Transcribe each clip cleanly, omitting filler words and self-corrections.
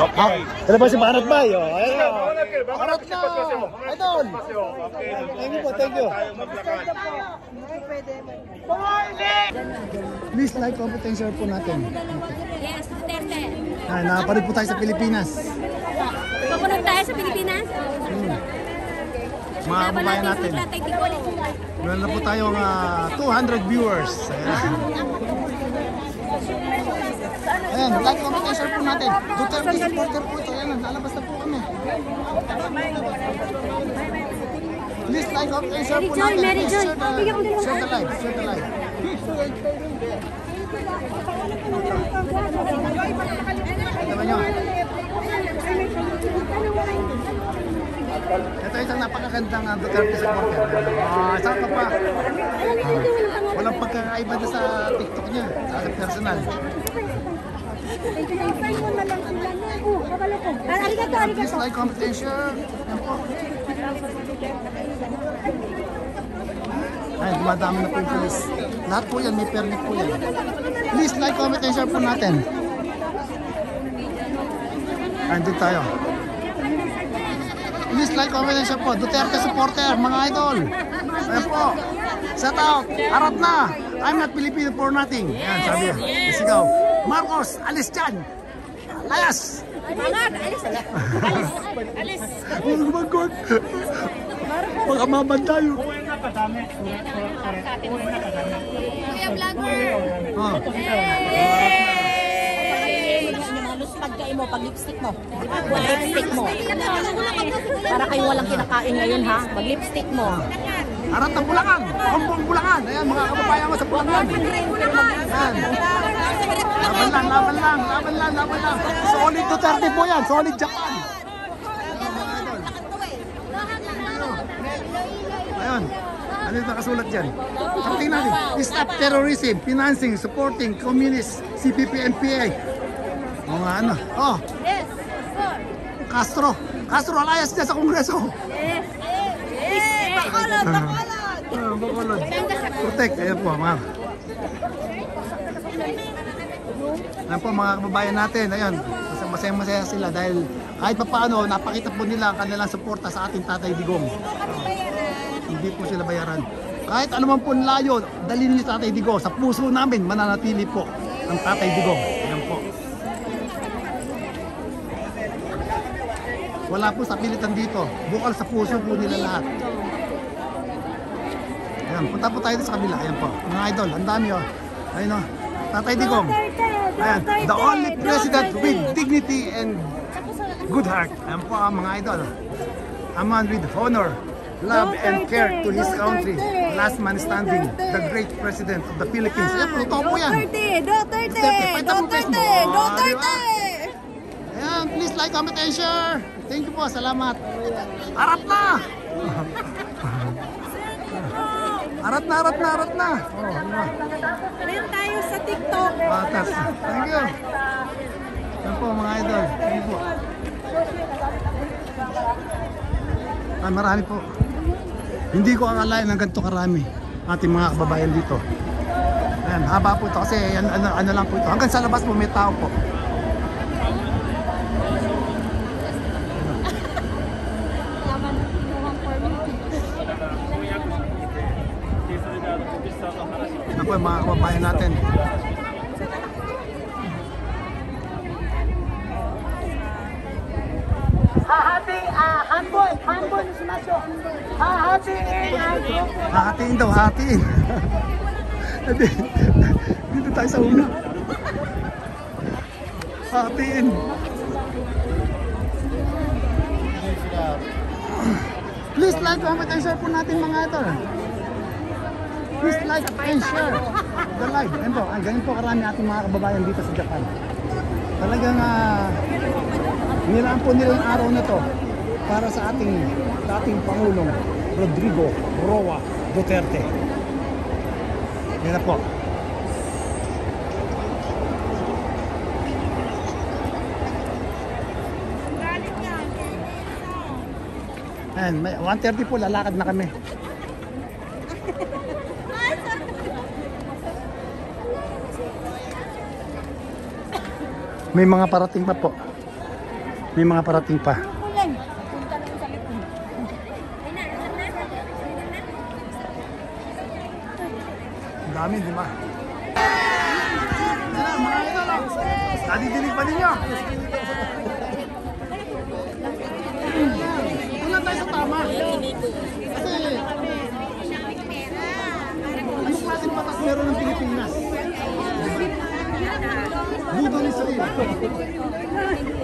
Okay. Ano ba si Banat Bay? Ayun. Harap na! Idol! Thank you po, thank you. Please like, comment, and share po natin. Yes, Duterte. Ay, nakapalit po tayo sa Pilipinas. Papunod tayo sa Pilipinas. Mga kababayan natin. Meron na po tayong 200 viewers. Ayan, like, comment, and share po natin. Duterte supporter po ito. Ayan, lalabas na po kami. Please like, comment, and share po natin. Please share the live. Share the live. Diba nyo? Ito isang napakagandang Duterte supporter. Saan ka pa? Walang pagkakaiba na sa TikTok niya, sa personal. Please like, comment, and share. Ay, dumadami na po yung police. Lahat po yan, may permit po yan. Please like, comment, and share po natin. Andun tayo. Please like, comment, and share po. Duterte supporter, mga idol. Ayan po. Shout out. Harap na. I'm not Filipino for nothing. Ayan, sabi yan. Isigaw. Marcos, alis dyan. Layas. Mangat, alis. Alis. Oh my God. Baka mabandayo. Kuya vlogger. Luspag kayo mo pag lipstick mo. Pag lipstick mo. Para kayo walang kinakain ngayon ha. Pag lipstick mo. Harap ng Bulacan. Buong Bulacan. Ayan, mga kababayan ko sa Bulacan. Ayan. Laban lang. Solid Duterte po yan. Solid Japan. Ayun. Ano yung nakasulat dyan? Tingnan natin. Stop terrorism, financing, supporting communist, CPP, MPA. Mga ano. Oh. Yes. Castro alayas niya sa Kongreso. Yes. Yes. Bacolod. Bacolod. Protect. Ayan po mga. Ayan po mga kababayan natin. Ayan. Masaya sila dahil kahit pa paano napakita po nila ang kanilang suporta sa ating Tatay Digong. Hindi po sila bayaran. Kahit anuman po layo, dalhin niyo Tatay Digong. Sa puso namin mananatili po ang Tatay Digong. Ayan po. Wala po sa pilitan dito. Bukal sa puso po nila lahat. Ayan, punta po tayo sa kabila. Ayan po. Mga idol, ang dami oh. Ayun oh. Tatay Digong. Ayan, the only president with dignity and good heart. Ayan po ang mga idol. A man with honor, love and care to his country. Last man standing, the great president of the Philippines. Ayan, totoo po yan. Duterte. Ayan, please like, comment, and share. Thank you po, salamat. Harap na! Harap na. Ayan tayo sa TikTok. Thank you. Ayan po mga idol. Thank you po. Ay, marami po. Hindi ko akalain ng ganito karami ating mga kababayan dito. Ayan, haba po ito kasi ano lang po ito. Hanggang sa labas po may tao po. Ano po yung mga kababayan natin. Handball na sinasyo. Hahatiin daw, hahatiin. Dito tayo sa una. Hahatiin. Please like, comment, and share po natin mga ito. Please like and share the live. Ayan po, ganyan po karami ating mga kababayan dito sa Japan. Talagang nilaan po nila yung araw na to para sa ating Pangulong Rodrigo Roa Duterte. Yan na po. Ayan, 1:30 po, lalakad na kami. May mga parating pa po. May mga parating pa. Ang dami, di ba? Yan na, mga idol. Nadidinig pa ninyo. Wala tayo sa tama. Kasi, anong klaseng patas meron ng Pilipinas? Budo ni Sarili.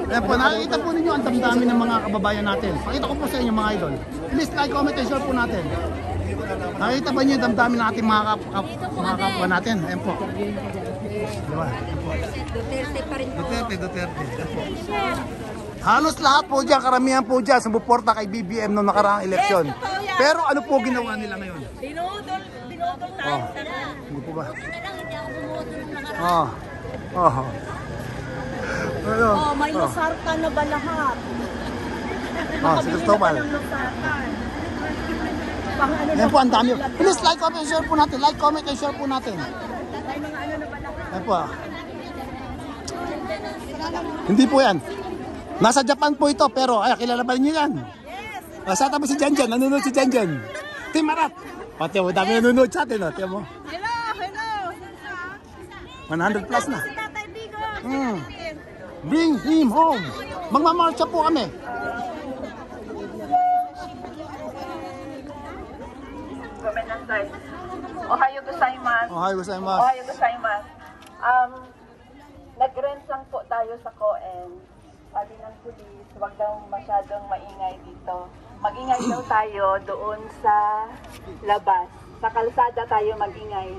Ayan po, nakikita po ninyo ang damdami ng mga kababayan natin. Pakita ko po sa inyo mga idol. Please like, comment, and share po natin. Nakikita ba niyo yung damdami ng ating mga kapwa natin? Ayan po. Diba? Ayan po. Duterte pa rin po. Duterte. Ayan po. Halos lahat po dyan, karamihan po dyan sumuporta kay BBM noong nakaraang eleksyon. Pero ano po ginawa nila ngayon? Dinudol tayo. Hindi po ba? Hindi ako bumoto nung nakaraan. Ano? Oh, may lusartan na ba lahat? Si Cristobal. Ayan po, ang dami. Please like, comment, and share po natin. Like, comment, and share po natin. Ayan po. Hindi po yan. Nasa Japan po ito, pero ay, kilala ba niyo yan? Nasa tabi si Janjan. Nanonood si Janjan. Team Marat. Pati mo, dami nanonood sa atin. Hello. 100 plus na. Bring him home. Magmamarcha po kami. Ohayo gozaimasu. Ohayo gozaimasu. Ohayo gozaimasu. Nag-rent lang po tayo sa Coen. Sabi ng pulis, huwag daw masyadong maingay dito. Mag-ingay daw tayo doon sa labas. Sa kalsada tayo mag-ingay.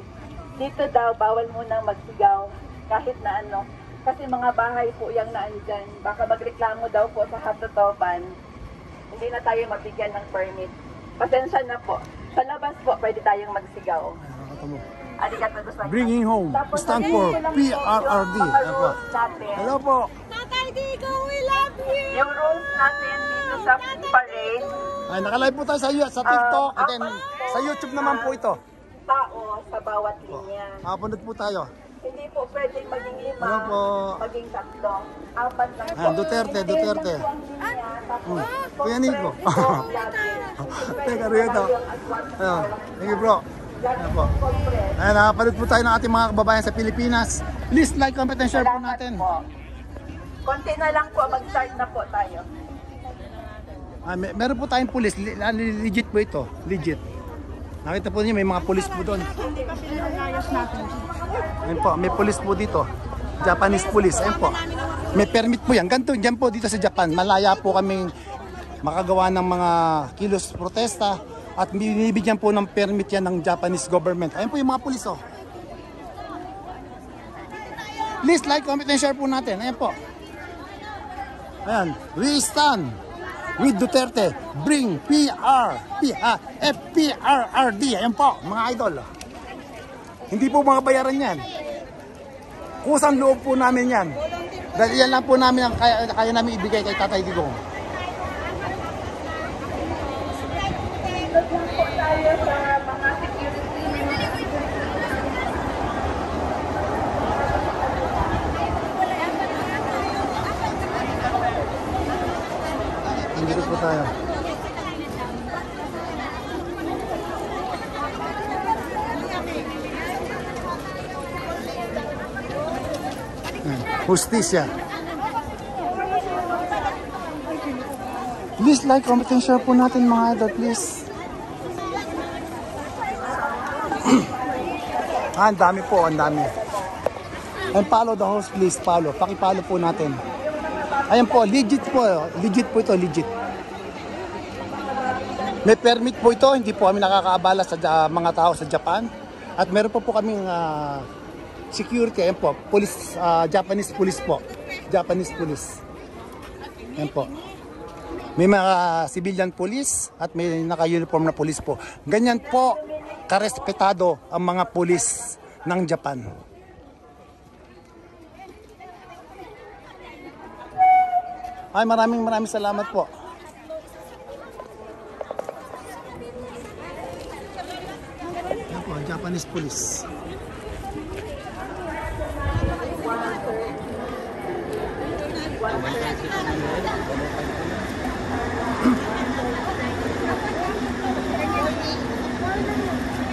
Dito daw, bawal munang magsigaw kahit na ano. Kasi mga bahay po yung naandyan. Baka magreklamo daw po sa hatotoban. Hindi na tayo mabigyan ng permit. Pasensya na po. Sa labas po, pwede tayong magsigaw. Arigato gozaimasu. Bringing home. Tapos, Stand for sabihin ko lang po PRRD. yung mga rules natin. Hello po. Tatay Digo, we love you! Yung rules natin dito sa parade, Ay, nakalive po tayo sa TikTok. And then, sa YouTube naman po ito. tao sa bawat linya. Makapunod po tayo. Hindi po pwedeng maging lima, Hello po. maging tatlo. Apat lang po. Duterte. Hindi lang po ang linya, tapos Kuya Nico. Teka, Teka, rito. Ayun. Thank you, bro. Ayan po. Ayan, nakapanood po tayo ng ating mga kababayan sa Pilipinas. Please like, comment, and share po natin. Konti na lang po, mag-start na po tayo. Meron po tayong pulis. Legit po ito. Legit. Nakita po niyo may mga pulis po doon. Ayan po, may pulis po dito. Japanese police. Ayan po. May permit po yan. Ganito, dyan po dito sa Japan. Malaya po kaming makagawa ng mga kilos protesta. At binibigyan po ng permit yan ng Japanese government. Ayan po yung mga pulis, oh. Please like, comment, and share po natin. Ayan po. Ayan. We stand with Duterte. Bring FPRRD. Ayan po, mga idol. Hindi po mga bayaran yan. Kusang loob po namin yan. Dahil yan lang po namin ang kaya namin ibigay kay Tatay Digong. Tayo sa mga security. Nandito po tayo. Justisya. Please like, comment, and share po natin mga idol, please. Ang dami po, ang dami. And follow the host, please, follow. Pakipollow po natin. Ayan po, legit po ito, legit. May permit po ito, hindi po kami nakakaabala sa mga tao sa Japan. At meron po kaming security, ayan po, police, Japanese police po. Japanese police. Ayan po. May mga civilian police at may naka-uniform na police po. Ganyan po karespetado ang mga police ng Japan. Ay, maraming salamat po. Yan po, Japanese police.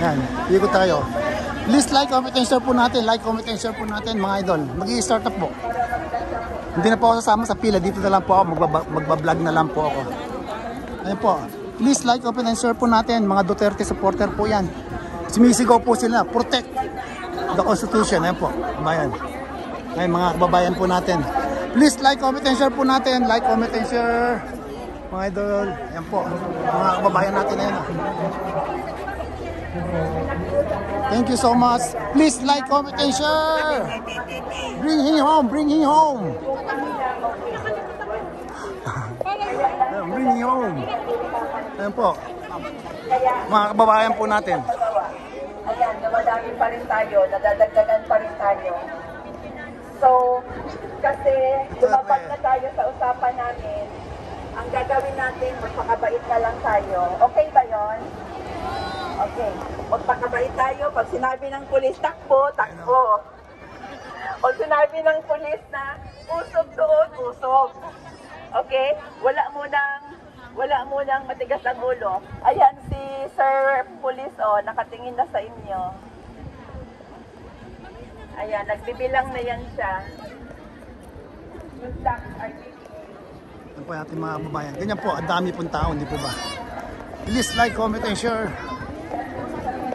Yan, ikot tayo. Please like, comment, and share po natin. Like, comment, and share po natin mga idol. Mag-i-start up po. Hindi na po ako sasama sa pila. Dito na lang po ako. Magbablog na lang po ako. Ayan po. Please like, comment, and share po natin. Mga Duterte supporter po yan. Sumisigaw po sila. Protect the Constitution. Ayan po. Bayan. Ayan mga kababayan po natin. Please like, comment, and share po natin. Like, comment, and share. Mga idol. Ayan po. Mga kababayan natin. Ayan. Thank you so much. Please like, comment, and share. Bring him home. Bring him home. Bring him home. Ayan po. Mga kababayan po natin. Ayan, dumadami pa rin tayo, nadadagdagan pa rin tayo. So, kasi lumabag na tayo sa usapan namin, ang gagawin natin, magpakabait na lang tayo. Okay ba yon? Okay. Magpakabait tayo. Pag sinabi ng pulis, takbo, takbo. O sinabi ng pulis na, usog doon, usog. Okay? Wala munang matigas ang ulo. Ayan si Sir Police, nakatingin na sa inyo. Ayan, nagbibilang na yan siya. Good luck, Ano po natin mga kababayan. Ganyan po, ang dami pong tao, hindi po ba? Please like, comment, and share.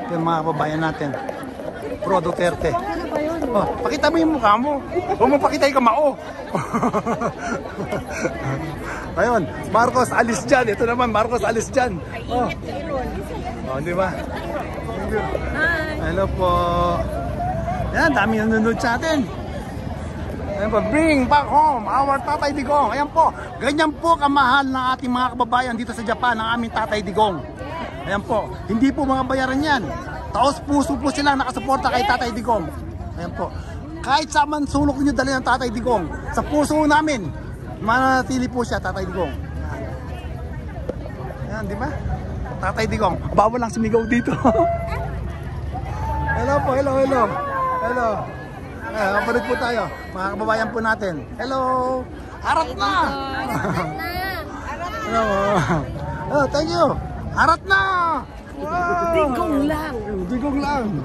Ito yung mga kababayan natin. Pro Duterte. Oh, pakita mo yung mukha mo. Huwag mo pakita yung kamao. Ayun, Marcos alis dyan. Ito naman, Marcos alis dyan. Oh, di ba? Hello po. Yan, dami nanonood sa atin. Ayan po, bring back home our Tatay Digong. Ayan po, ganyan po kamahal ng ating mga kababayan dito sa Japan, ang aming Tatay Digong. Ayan po, hindi po mga bayaran yan. Taos puso po silang nakasuporta kay Tatay Digong. Ayan po. Kahit sa man sulok niyo dali ng Tatay Digong, sa puso namin, manatili po siya, Tatay Digong. Ayan, di ba? Tatay Digong. Bawal lang sumigaw dito. Hello po, hello. Kapanood po tayo. Mga kababayan po natin. Hello! Harap na! Hello. Hello, thank you! Harap na! Wow. Digong lang.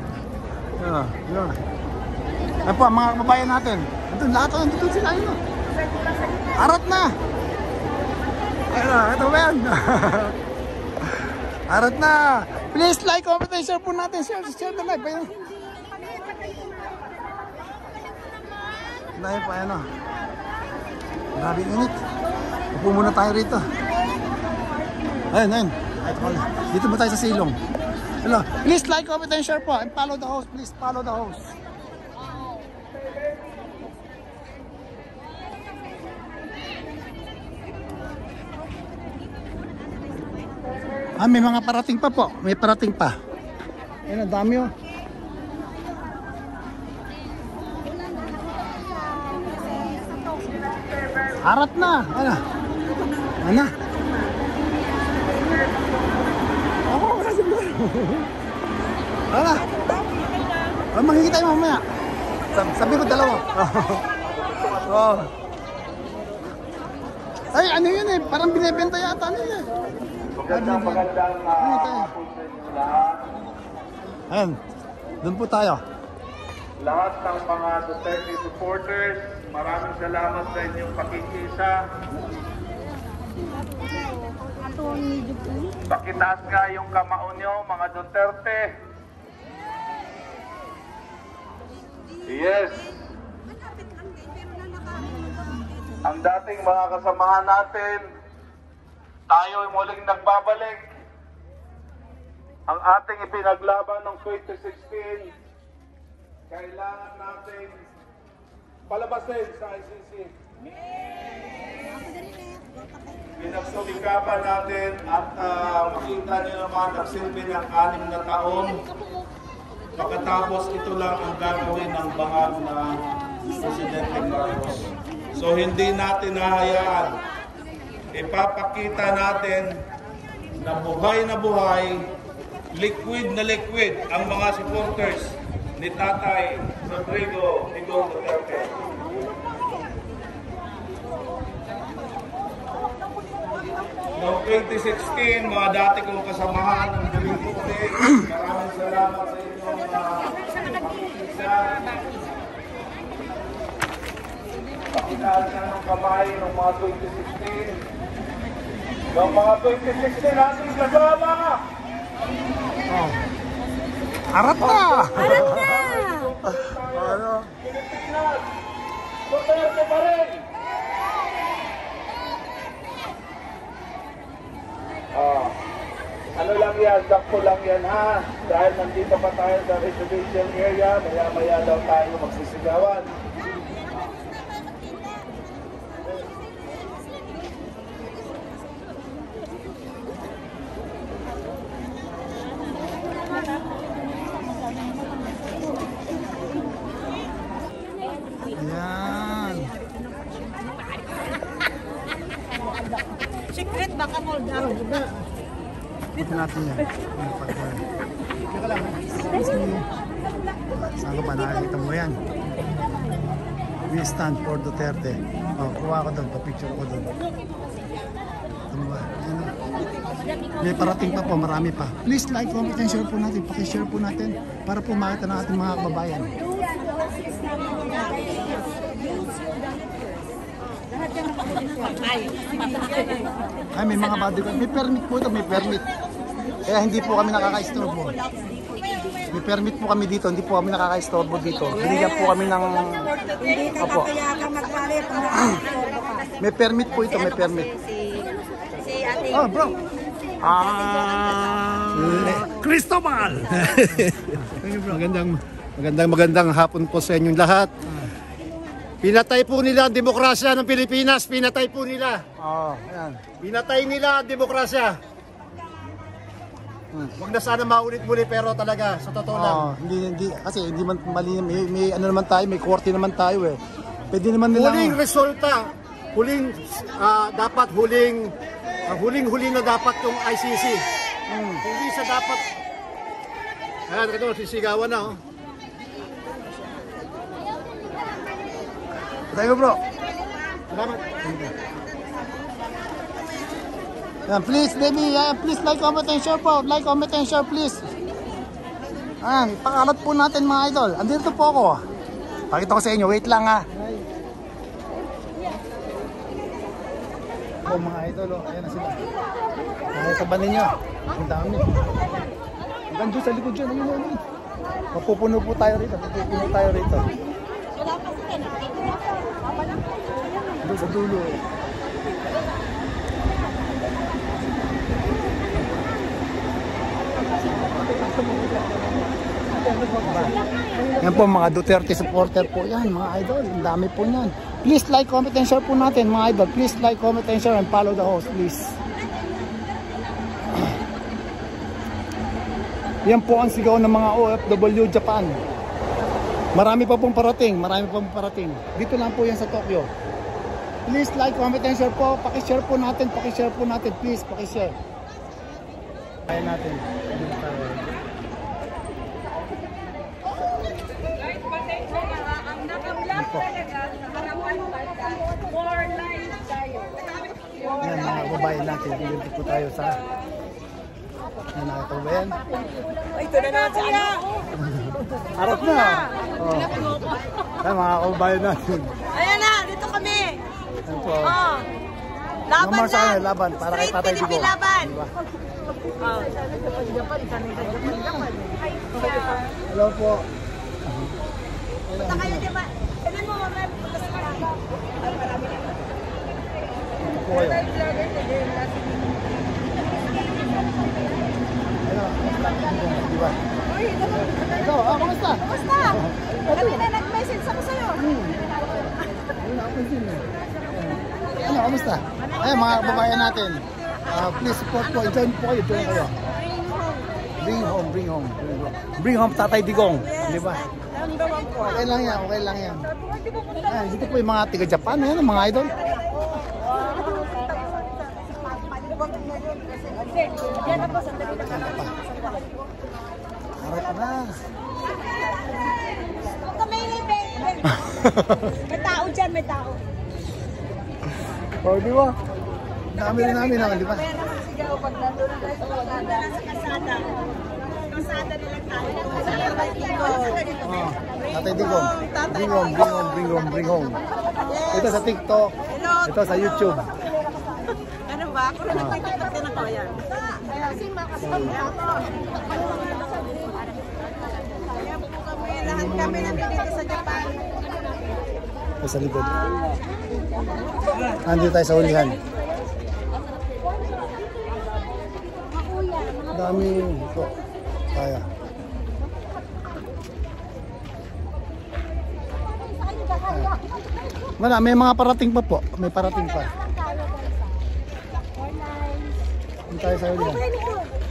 Yeah. Ayan po, mga kababayan natin. Ito, lahat ko nandito sila yun. Harap na! Ayun, ito ba yan? Harap na! Please like, comment, and share po natin. Share the live. Ayun. Dahil pa ano. Grabe init. Upo muna tayo rito. Ayun. Dito ba tayo sa silong? Hello. Please like, comment, and share po. And follow the host. Please follow the host. May mga parating pa po. May parating pa. Ayun, ang dami oh. Harap na. Ano? Ako, wala si Blue. Wala. Manghingi tayo mamaya. Sabi ko dalawa. Oh. Ay, ano yun eh? Parang binibenta yata nila eh. Magandang Ayan. Doon po tayo. lahat ng mga Duterte supporters, maraming salamat sa inyong pakikisa. Pakitaas nga yung kamao nyo, mga Duterte. Yes. Ang dating mga kasamahan natin, tayo ay muling nagbabalik. Ang ating ipinaglaban ng 2016, kailangan natin palabasin sa ICC. Pinagsulikapan natin at makita niyo naman nagsilbi ng 6 na taon. Pagkatapos ito lang ang gagawin ng bangag na Presidente Marcos. So hindi natin hahayaan. Ipapakita natin na buhay, liquid na liquid ang mga supporters ni Tatay Rodrigo Digong Duterte. No 2016, mga dati kong kasamahan ng Galing Puti. Maraming salamat sa inyong pakikisa. Pakinaan na ng kamay ng mga 2016. Yung mga 2016 natin kasama! Oh. Harap na! Harap na! Ano? Pilipinas! Duterte pa rin! Ano lang yan, sakto lang yan ha. Dahil nandito pa tayo sa residential area, maya-maya daw tayo magsisigawan. Ayan. Secret baka hold down. Ito natin yan. Teka lang. Saan ka ba? Nakakita mo yan? We stand for Duterte. Oh, kuha ko doon. Pa-picture ko doon. Ano ba? Ano? May parating pa po. Marami pa. Please like, comment, and share po natin. Pakishare po natin para po makita ng ating mga kababayan. Ay, may mga bodyguard. May permit po ito, may permit. Kaya hindi po kami nakaka-istorbo. May permit po kami dito, hindi po kami nakaka-istorbo dito. Binigyan po kami ng... Opo. May permit po ito, may permit. Oh, bro. Cristobal! Magandang hapon po sa inyong lahat. Pinatay po nila ang demokrasya ng Pilipinas. Pinatay po nila. Oh, ayan. Pinatay nila ang demokrasya. Huwag na sana maulit muli pero talaga sa totoo lang. Oh, hindi kasi hindi man mali, may ano naman tayo, may korte naman tayo eh. Pwede naman nila. Huling resulta, huling na dapat yung ICC. Hindi sa dapat. Ayan, ito sisigawan na oh. Tayo bro. Salamat. Yan, please baby, please like, comment, and share po. Like, comment, and share please. Ayan, ipakalat po natin mga idol. Andito po ako. Pakita ko sa inyo, wait lang ha. Oh, mga idol, oh. Ayan na sila. Nakita ninyo? Ang dami. Hanggang doon sa likod dyan. Ayun, ayun. Mapupuno po tayo rito. Mapupuno tayo rito. Doon sa dulo. Yan po mga Duterte supporter po yan mga idol. Ang dami po yan. Please like, comment, and share po natin mga idol. Please like, comment, and share and follow the host please. Yan po ang sigaw ng mga OFW Japan. Marami pa pong parating. Marami pa pong parating. Dito lang po yan sa Tokyo. Please like, comment, and share po. Pakishare po natin. Pakishare po natin. Please, pakishare. Kaya natin. Yan mga babae natin. Dito po tayo sa nakatawa ba yan? Ito na natin ano. Harap na! Oh. Yan mga kababayan natin. Ayan na, dito kami. Yan po. Oh. Laban Naman sa na. kanya, laban. Para kay Tatay Straight Digo. laban. Diba? Oh. Hello po. Punta kayo diba? Sabi mo, mamaya punta sa Canada. Ito po kayo. Diba? Ito, kamusta? Kamusta? Kanina nag-message ako sa'yo. Ano, kamusta? Ayun, mga kababayan natin. Please support po. Join po kayo. Join kayo. Bring home, bring home. Bring home Tatay Digong. Di ba? Okay lang yan, okay lang yan. Ayan, dito po yung mga tiga-Japan. Ayan, mga idol. Harap na. Huwag ka maingay, may tao dyan, may tao. O, di ba? Dami na namin naman, di ba? Ikaw, pag nandun na tayo sa kalsada. Sa kalsada. Kalsada nilang tayo. Tatay Digong. Bring home. Ito sa TikTok. Ito sa YouTube. Ano ba? Ako rin nagtitiktok din ako yan. Lahat kami nandito sa Japan. Ito sa likod. Nandito tayo sa ulihan. Dami ito. Kaya. Wala, may mga parating pa po. May parating pa. Dito tayo sa ulihan.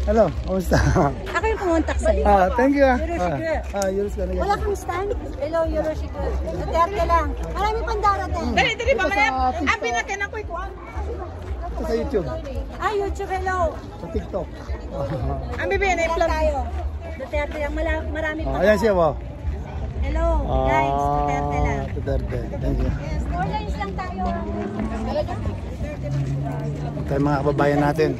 Hello, kamusta? Ako yung pumuntak sa'yo. Thank you. Yuros ka na. Wala kang stand? Hello, Yoroshiko. Duterte lang. Marami pang darating. Dali, mamaya. Ang pinatinan ko ikuan. Ito sa YouTube. YouTube, hello. Sa TikTok. Ang bibigyan na i-vlog tayo. Duterte lang. Marami pang. Ayan siya, wow. Hello, guys. Duterte lang. Duterte. Thank you. 4 lines lang tayo. Ito yung mga kababayan natin.